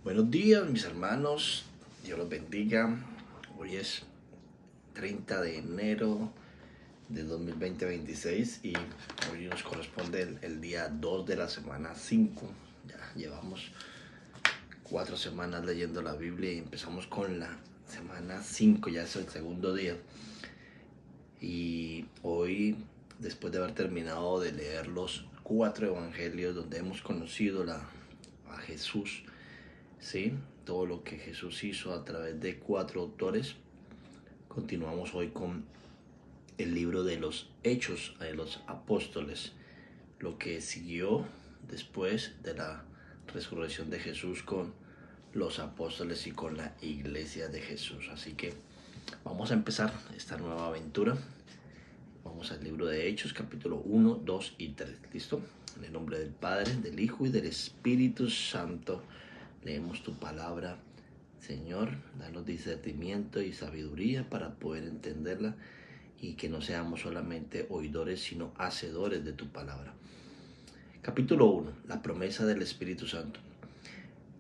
Buenos días, mis hermanos. Dios los bendiga. Hoy es 30 de enero de 2026 y hoy nos corresponde el día 2 de la semana 5. Ya llevamos 4 semanas leyendo la Biblia y empezamos con la semana 5, ya es el segundo día. Y hoy, después de haber terminado de leer los 4 evangelios donde hemos conocido a Jesús, ¿sí? Todo lo que Jesús hizo a través de 4 autores. Continuamos hoy con el libro de los Hechos de los Apóstoles, lo que siguió después de la resurrección de Jesús con los apóstoles y con la iglesia de Jesús. Así que vamos a empezar esta nueva aventura. Vamos al libro de Hechos, capítulo 1, 2 y 3. ¿Listo? En el nombre del Padre, del Hijo y del Espíritu Santo. Leemos tu palabra, Señor. Danos discernimiento y sabiduría para poder entenderla y que no seamos solamente oidores, sino hacedores de tu palabra. Capítulo 1. La promesa del Espíritu Santo.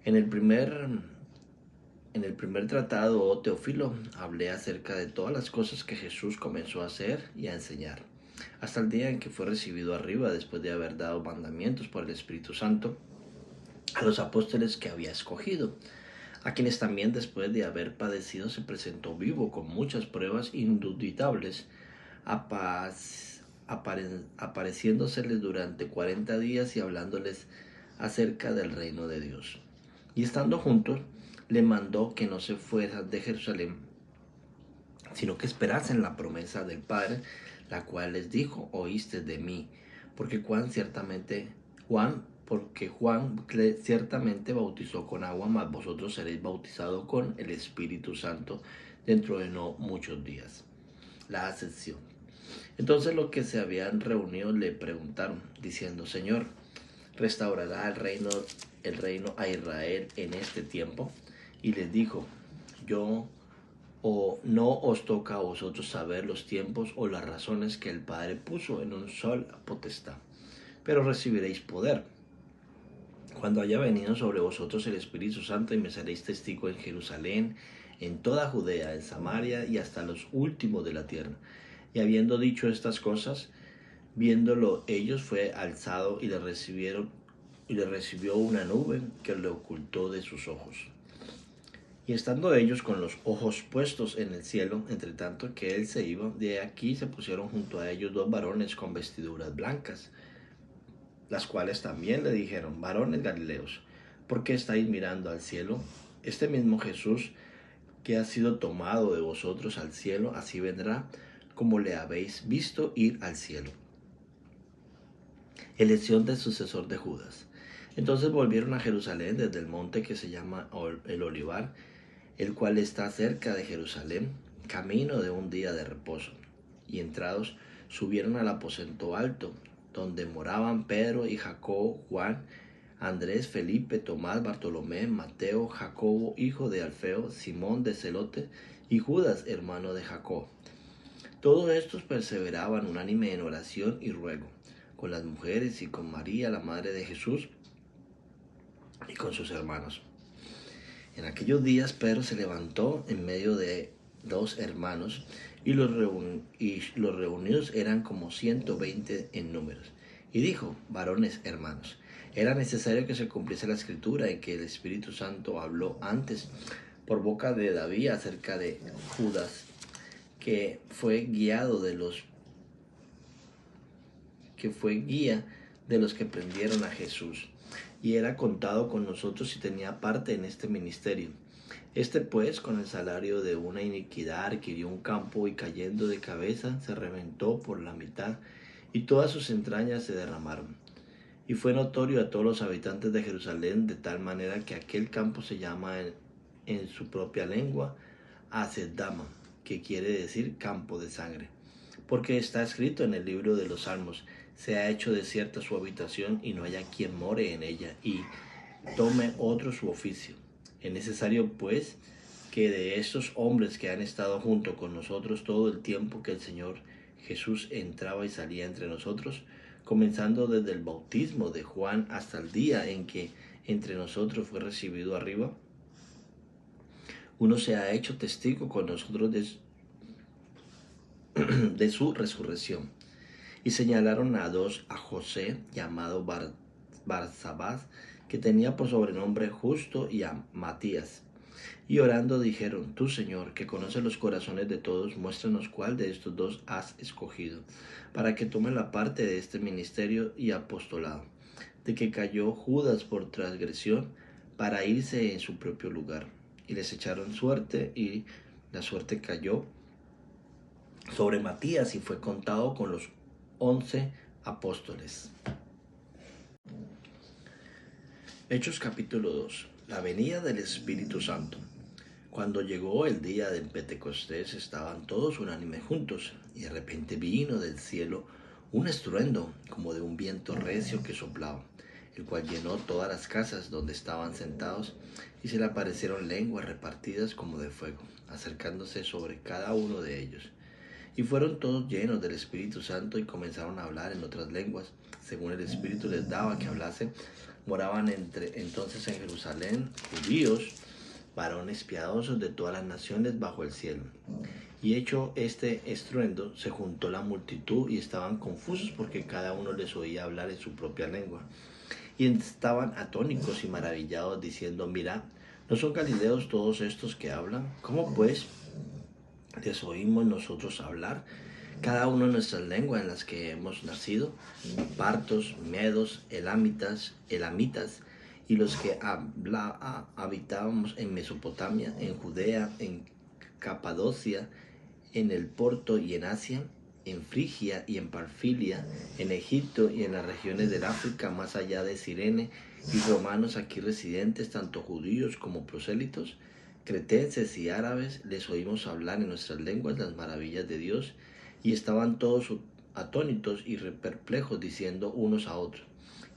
En el primer tratado, oh Teófilo, hablé acerca de todas las cosas que Jesús comenzó a hacer y a enseñar, hasta el día en que fue recibido arriba después de haber dado mandamientos por el Espíritu Santo a los apóstoles que había escogido, a quienes también después de haber padecido se presentó vivo con muchas pruebas indubitables, apareciéndoseles durante 40 días y hablándoles acerca del reino de Dios. Y estando juntos, le mandó que no se fueran de Jerusalén, sino que esperasen la promesa del Padre, la cual les dijo: oíste de mí, porque Juan ciertamente bautizó con agua, mas vosotros seréis bautizados con el Espíritu Santo dentro de no muchos días. La ascensión. Entonces los que se habían reunido le preguntaron, diciendo: Señor, ¿restaurará el reino a Israel en este tiempo? Y les dijo: ¿O no os toca a vosotros saber los tiempos o las razones que el Padre puso en un sol potestad? Pero recibiréis poder cuando haya venido sobre vosotros el Espíritu Santo, y me seréis testigo en Jerusalén, en toda Judea, en Samaria y hasta los últimos de la tierra. Y habiendo dicho estas cosas, viéndolo ellos, fue alzado y le recibió una nube que le ocultó de sus ojos. Y estando ellos con los ojos puestos en el cielo, entre tanto que él se iba, de aquí se pusieron junto a ellos 2 varones con vestiduras blancas, las cuales también le dijeron: varones Galileos, ¿por qué estáis mirando al cielo? Este mismo Jesús que ha sido tomado de vosotros al cielo, así vendrá como le habéis visto ir al cielo. Elección del sucesor de Judas. Entonces volvieron a Jerusalén desde el monte que se llama el Olivar, el cual está cerca de Jerusalén, camino de un día de reposo. Y entrados, subieron al aposento alto, donde moraban Pedro y Jacobo, Juan, Andrés, Felipe, Tomás, Bartolomé, Mateo, Jacobo, hijo de Alfeo, Simón de Celote, y Judas, hermano de Jacob. Todos estos perseveraban unánime en oración y ruego, con las mujeres y con María, la madre de Jesús, y con sus hermanos. En aquellos días Pedro se levantó en medio de 2 hermanos, y los reunidos eran como 120 en números, y dijo: varones hermanos, era necesario que se cumpliese la escritura en que el Espíritu Santo habló antes por boca de David acerca de Judas, que fue guía de los que prendieron a Jesús, y era contado con nosotros y tenía parte en este ministerio. Este pues, con el salario de una iniquidad, adquirió un campo, y cayendo de cabeza se reventó por la mitad, y todas sus entrañas se derramaron. Y fue notorio a todos los habitantes de Jerusalén, de tal manera que aquel campo se llama en su propia lengua Acedama, que quiere decir campo de sangre. Porque está escrito en el libro de los Salmos: se ha hecho desierta su habitación, y no haya quien more en ella, y tome otro su oficio. Es necesario, pues, que de estos hombres que han estado junto con nosotros todo el tiempo que el Señor Jesús entraba y salía entre nosotros, comenzando desde el bautismo de Juan hasta el día en que entre nosotros fue recibido arriba, uno se ha hecho testigo con nosotros de su resurrección. Y señalaron a dos, a José, llamado Barsabás, que tenía por sobrenombre Justo, y a Matías. Y orando dijeron: Tú, Señor, que conoces los corazones de todos, muéstranos cuál de estos dos has escogido, para que tome la parte de este ministerio y apostolado, de que cayó Judas por transgresión, para irse en su propio lugar. Y les echaron suerte, y la suerte cayó sobre Matías, y fue contado con los 11 apóstoles. Hechos capítulo 2. La venida del Espíritu Santo. Cuando llegó el día del Pentecostés, estaban todos unánimes juntos, y de repente vino del cielo un estruendo, como de un viento recio que soplaba, el cual llenó todas las casas donde estaban sentados, y se le aparecieron lenguas repartidas como de fuego, acercándose sobre cada uno de ellos. Y fueron todos llenos del Espíritu Santo, y comenzaron a hablar en otras lenguas, según el Espíritu les daba que hablasen. Moraban entonces en Jerusalén judíos, varones piadosos de todas las naciones bajo el cielo. Y hecho este estruendo, se juntó la multitud, y estaban confusos porque cada uno les oía hablar en su propia lengua. Y estaban atónicos y maravillados, diciendo: Mirad, ¿no son galileos todos estos que hablan? ¿Cómo pues les oímos nosotros hablar, cada uno en nuestras lenguas en las que hemos nacido? Partos, medos, elamitas, y los que habitábamos en Mesopotamia, en Judea, en Capadocia, en el Ponto y en Asia, en Frigia y en Panfilia, en Egipto y en las regiones del África más allá de Cirene, y romanos aquí residentes, tanto judíos como prosélitos, cretenses y árabes, les oímos hablar en nuestras lenguas las maravillas de Dios. Y estaban todos atónitos y perplejos, diciendo unos a otros: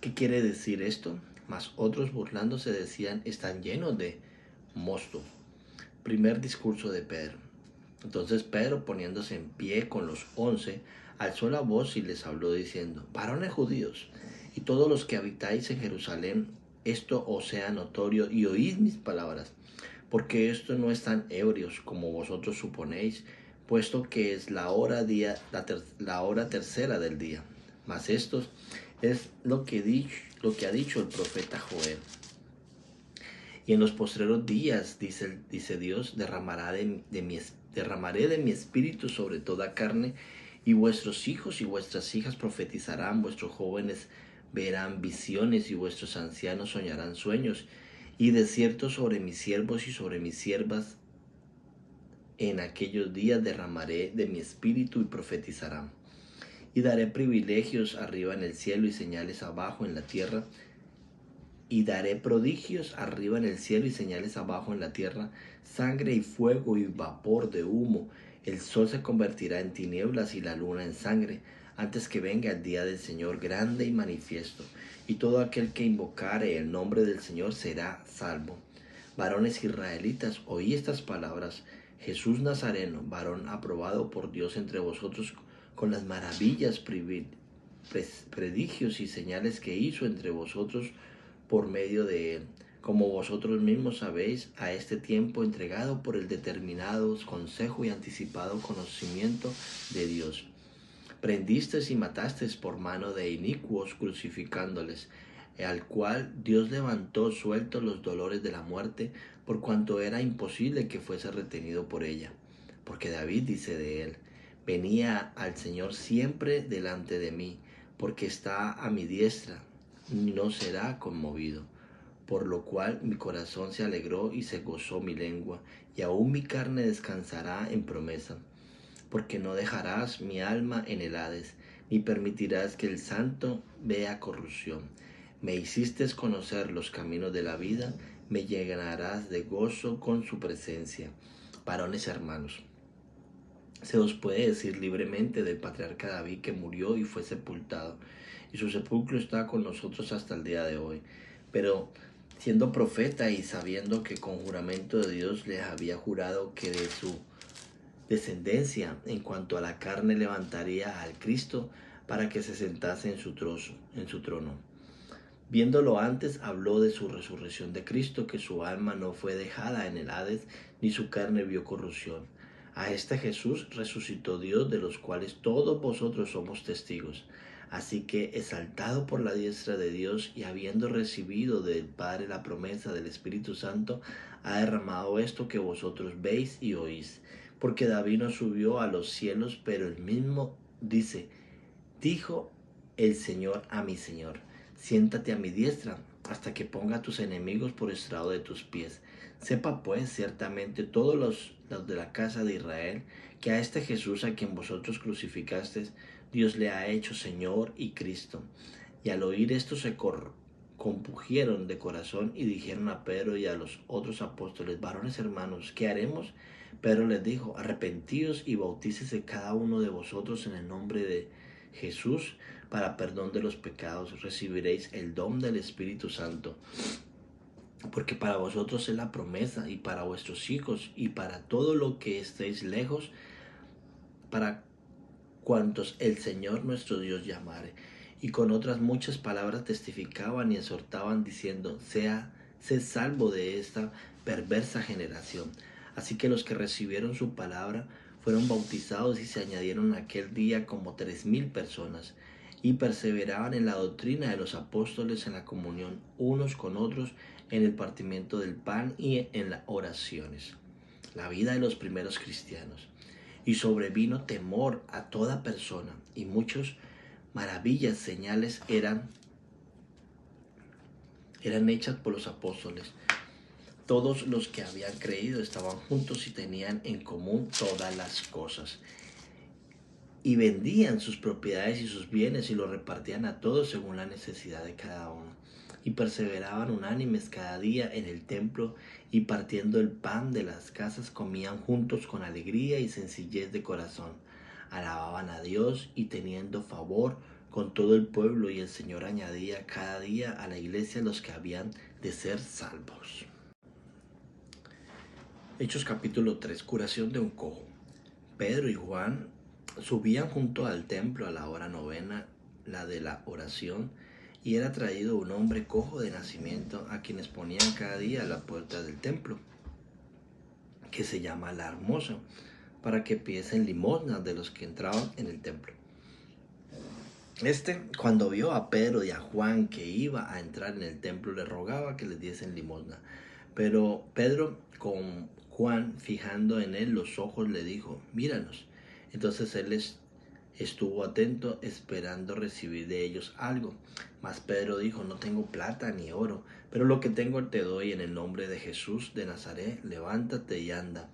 ¿qué quiere decir esto? Mas otros, burlándose, decían: están llenos de mosto. Primer discurso de Pedro. Entonces Pedro, poniéndose en pie con los 11, alzó la voz y les habló diciendo: varones judíos, y todos los que habitáis en Jerusalén, esto os sea notorio, y oíd mis palabras, porque esto no están ebrios como vosotros suponéis, puesto que es la hora tercera del día. Mas esto es lo que ha dicho el profeta Joel. Y en los postreros días, dice Dios, derramaré de mi espíritu sobre toda carne, y vuestros hijos y vuestras hijas profetizarán, vuestros jóvenes verán visiones, y vuestros ancianos soñarán sueños. Y de cierto sobre mis siervos y sobre mis siervas en aquellos días derramaré de mi espíritu, y profetizarán. Y daré privilegios arriba en el cielo y señales abajo en la tierra. Y daré prodigios arriba en el cielo y señales abajo en la tierra, sangre y fuego y vapor de humo. El sol se convertirá en tinieblas y la luna en sangre, antes que venga el día del Señor grande y manifiesto. Y todo aquel que invocare el nombre del Señor será salvo. Varones israelitas, oí estas palabras: Jesús Nazareno, varón aprobado por Dios entre vosotros, con las maravillas, prodigios y señales que hizo entre vosotros por medio de él, como vosotros mismos sabéis, a este tiempo entregado por el determinado consejo y anticipado conocimiento de Dios. Prendisteis y matasteis por mano de inicuos, crucificándoles, al cual Dios levantó sueltos los dolores de la muerte, por cuanto era imposible que fuese retenido por ella. Porque David dice de él: venía al Señor siempre delante de mí, porque está a mi diestra, no será conmovido. Por lo cual mi corazón se alegró y se gozó mi lengua, y aún mi carne descansará en promesa. Porque no dejarás mi alma en el Hades, ni permitirás que el santo vea corrupción. Me hiciste conocer los caminos de la vida, me llenarás de gozo con su presencia. Varones hermanos, se os puede decir libremente del patriarca David, que murió y fue sepultado, y su sepulcro está con nosotros hasta el día de hoy. Pero siendo profeta y sabiendo que con juramento de Dios les había jurado que de su descendencia en cuanto a la carne levantaría al Cristo, para que se sentase en su trono. Viéndolo antes, habló de su resurrección de Cristo, que su alma no fue dejada en el Hades, ni su carne vio corrupción. A este Jesús resucitó Dios, de los cuales todos vosotros somos testigos. Así que, exaltado por la diestra de Dios y habiendo recibido del Padre la promesa del Espíritu Santo, ha derramado esto que vosotros veis y oís. Porque David no subió a los cielos, pero él mismo dijo el Señor a mi Señor: siéntate a mi diestra, hasta que ponga a tus enemigos por estrado de tus pies. Sepa pues ciertamente todos los de la casa de Israel, que a este Jesús a quien vosotros crucificasteis, Dios le ha hecho Señor y Cristo. Y al oír esto se compungieron de corazón y dijeron a Pedro y a los otros apóstoles: varones hermanos, ¿qué haremos? Pedro les dijo: arrepentíos y bautícese cada uno de vosotros en el nombre de Jesús para perdón de los pecados. Recibiréis el don del Espíritu Santo. Porque para vosotros es la promesa, y para vuestros hijos, y para todo lo que estéis lejos, para cuantos el Señor nuestro Dios llamare. Y con otras muchas palabras testificaban y exhortaban, diciendo: sé salvo de esta perversa generación. Así que los que recibieron su palabra fueron bautizados, y se añadieron aquel día como 3,000 personas. Y perseveraban en la doctrina de los apóstoles, en la comunión unos con otros, en el partimiento del pan y en las oraciones. La vida de los primeros cristianos. Y sobrevino temor a toda persona, y muchas maravillas, señales eran hechas por los apóstoles. Todos los que habían creído estaban juntos y tenían en común todas las cosas. Y vendían sus propiedades y sus bienes y los repartían a todos según la necesidad de cada uno. Y perseveraban unánimes cada día en el templo, y partiendo el pan de las casas comían juntos con alegría y sencillez de corazón. Alababan a Dios y teniendo favor con todo el pueblo, y el Señor añadía cada día a la iglesia los que habían de ser salvos. Hechos capítulo 3. Curación de un cojo. Pedro y Juan subían junto al templo a la hora novena, la de la oración, y era traído un hombre cojo de nacimiento, a quienes ponían cada día a la puerta del templo, que se llama La Hermosa, para que pidiesen limosnas de los que entraban en el templo. Cuando vio a Pedro y a Juan que iba a entrar en el templo, le rogaba que les diesen limosna. Pero Pedro, con Juan fijando en él los ojos, le dijo: míranos. Entonces él estuvo atento, esperando recibir de ellos algo. Mas Pedro dijo: no tengo plata ni oro, pero lo que tengo te doy. En el nombre de Jesús de Nazaret, levántate y anda.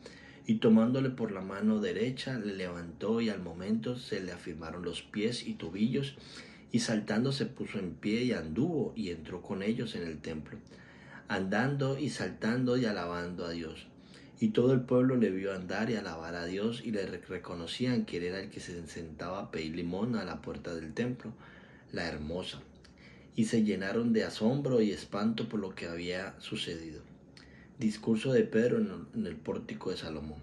Y tomándole por la mano derecha, le levantó, y al momento se le afirmaron los pies y tobillos, y saltando se puso en pie y anduvo, y entró con ellos en el templo, andando y saltando y alabando a Dios. Y todo el pueblo le vio andar y alabar a Dios, y le reconocían que era el que se sentaba a pedir limosna a la puerta del templo, La Hermosa. Y se llenaron de asombro y espanto por lo que había sucedido. Discurso de Pedro en el pórtico de Salomón.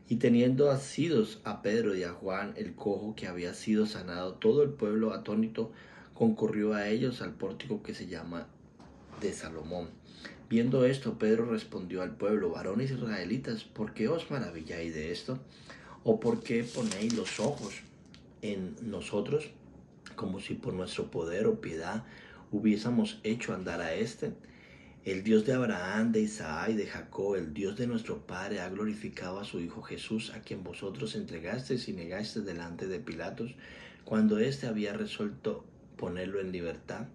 Y teniendo asidos a Pedro y a Juan el cojo que había sido sanado, todo el pueblo atónito concurrió a ellos al pórtico que se llama de Salomón. Viendo esto, Pedro respondió al pueblo: varones israelitas, ¿por qué os maravilláis de esto? ¿O por qué ponéis los ojos en nosotros, como si por nuestro poder o piedad hubiésemos hecho andar a El Dios de Abraham, de Isaac y de Jacob, el Dios de nuestro Padre, ha glorificado a su Hijo Jesús, a quien vosotros entregasteis y negasteis delante de Pilatos, cuando éste había resuelto ponerlo en libertad.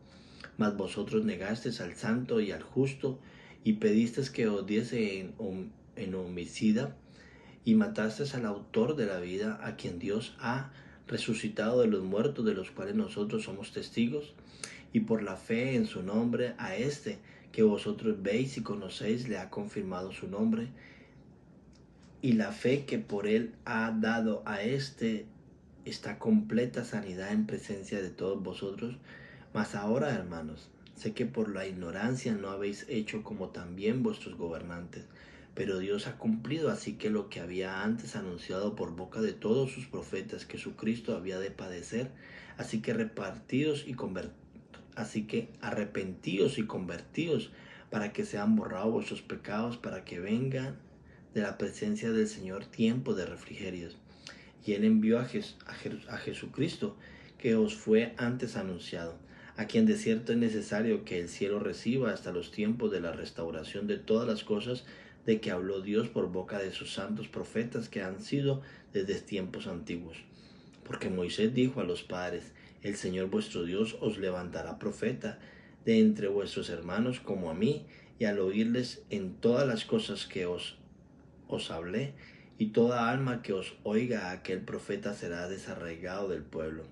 Mas vosotros negasteis al santo y al justo, y pedisteis que os diese en homicida, y matasteis al autor de la vida, a quien Dios ha resucitado de los muertos, de los cuales nosotros somos testigos. Y por la fe en su nombre, a que vosotros veis y conocéis, le ha confirmado su nombre. Y la fe que por él ha dado a está completa sanidad en presencia de todos vosotros. Mas ahora, hermanos, sé que por la ignorancia no habéis hecho como también vuestros gobernantes, pero Dios ha cumplido así que lo que había antes anunciado por boca de todos sus profetas, que su Cristo había de padecer. Así que repartidos y Así que arrepentíos y convertíos para que sean borrados vuestros pecados, para que vengan de la presencia del Señor tiempo de refrigerios. Y Él envió a Jesucristo, que os fue antes anunciado, a quien de cierto es necesario que el cielo reciba hasta los tiempos de la restauración de todas las cosas de que habló Dios por boca de sus santos profetas que han sido desde tiempos antiguos. Porque Moisés dijo a los padres: el Señor vuestro Dios os levantará profeta de entre vuestros hermanos como a mí, y al oírles en todas las cosas que os hablé, y toda alma que os oiga a aquel profeta será desarraigado del pueblo.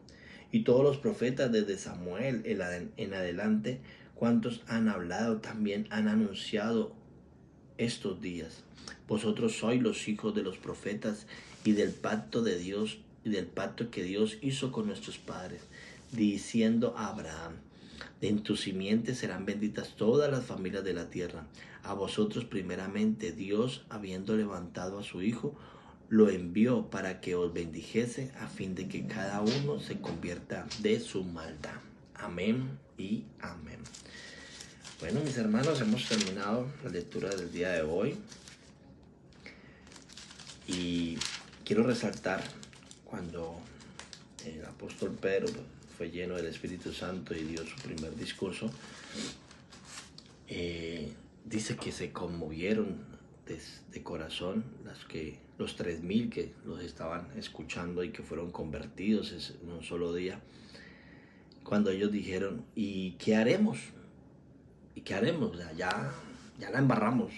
Y todos los profetas desde Samuel en adelante, cuantos han hablado, también han anunciado estos días. Vosotros sois los hijos de los profetas y del pacto de Dios y del pacto que Dios hizo con nuestros padres, diciendo a Abraham: en tu simiente serán benditas todas las familias de la tierra. A vosotros primeramente Dios, habiendo levantado a su Hijo, lo envió para que os bendijese, a fin de que cada uno se convierta de su maldad. Amén y amén. Bueno, mis hermanos, hemos terminado la lectura del día de hoy. Y quiero resaltar cuando el apóstol Pedro fue lleno del Espíritu Santo y dio su primer discurso, dice que se conmovieron de corazón los 3,000 que los estaban escuchando y que fueron convertidos en un solo día, cuando ellos dijeron: ¿y qué haremos? ¿Y qué haremos? Ya la embarramos,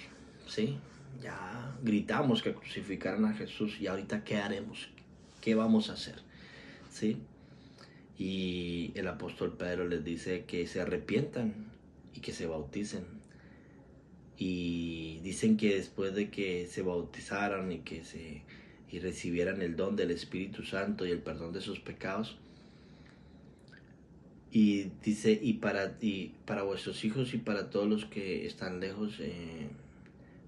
¿sí? Ya gritamos que crucificaran a Jesús, y ahorita ¿qué haremos? ¿Qué vamos a hacer? ¿Sí? Y el apóstol Pedro les dice que se arrepientan y que se bauticen. Y dicen que después de que se bautizaran y recibieran el don del Espíritu Santo y el perdón de sus pecados, y dice: y para vuestros hijos y para todos los que están lejos,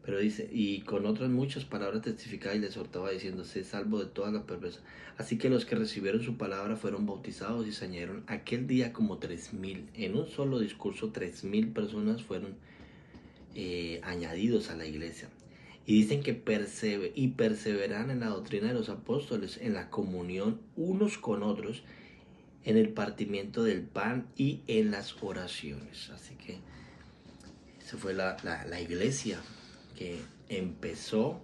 pero dice, y con otras muchas palabras testificaba y les exhortaba diciendo: sé salvo de toda la perversa. Así que los que recibieron su palabra fueron bautizados, y se añadieron aquel día como 3,000. En un solo discurso 3,000 personas fueron añadidos a la iglesia. Y dicen que perseveran en la doctrina de los apóstoles, en la comunión unos con otros, en el partimiento del pan y en las oraciones. Así que esa fue la iglesia que empezó,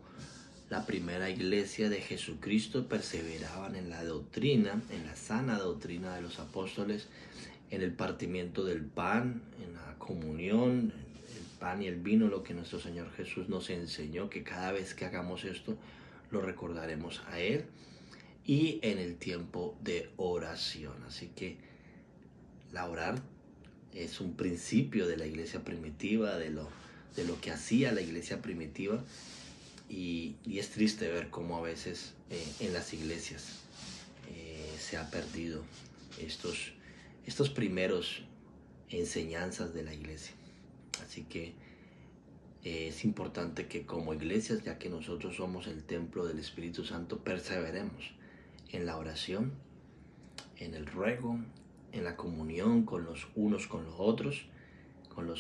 la primera iglesia de Jesucristo. Perseveraban en la doctrina, en la sana doctrina de los apóstoles, en el partimiento del pan, en la comunión, el pan y el vino, lo que nuestro Señor Jesús nos enseñó, que cada vez que hagamos esto lo recordaremos a Él, y en el tiempo de oración. Así que la orar es un principio de la iglesia primitiva, de lo que hacía la iglesia primitiva, y es triste ver cómo a veces en las iglesias se ha perdido estos primeros enseñanzas de la iglesia. Así que es importante que como iglesias, ya que nosotros somos el templo del Espíritu Santo, perseveremos en la oración, en el ruego, en la comunión con los unos con los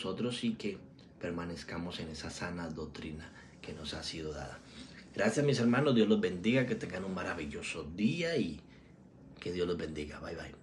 otros, y que permanezcamos en esa sana doctrina que nos ha sido dada. Gracias, mis hermanos. Dios los bendiga, que tengan un maravilloso día y que Dios los bendiga. Bye, bye.